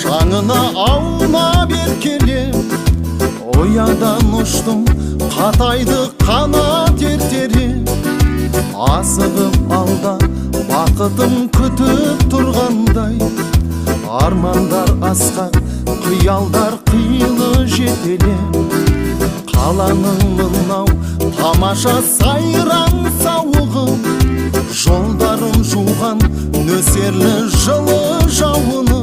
шаңына аунап еркелеп, ұядан ұштым қатайды қанат ертерек. Асығып алда бақытым күтіп тұрғандай, армандар асқақ, қиялдар қилы жетелеп. Қаланың мынау тамаша сайран сауығы, жолдарын жуған нөсерлі жылы жауыны.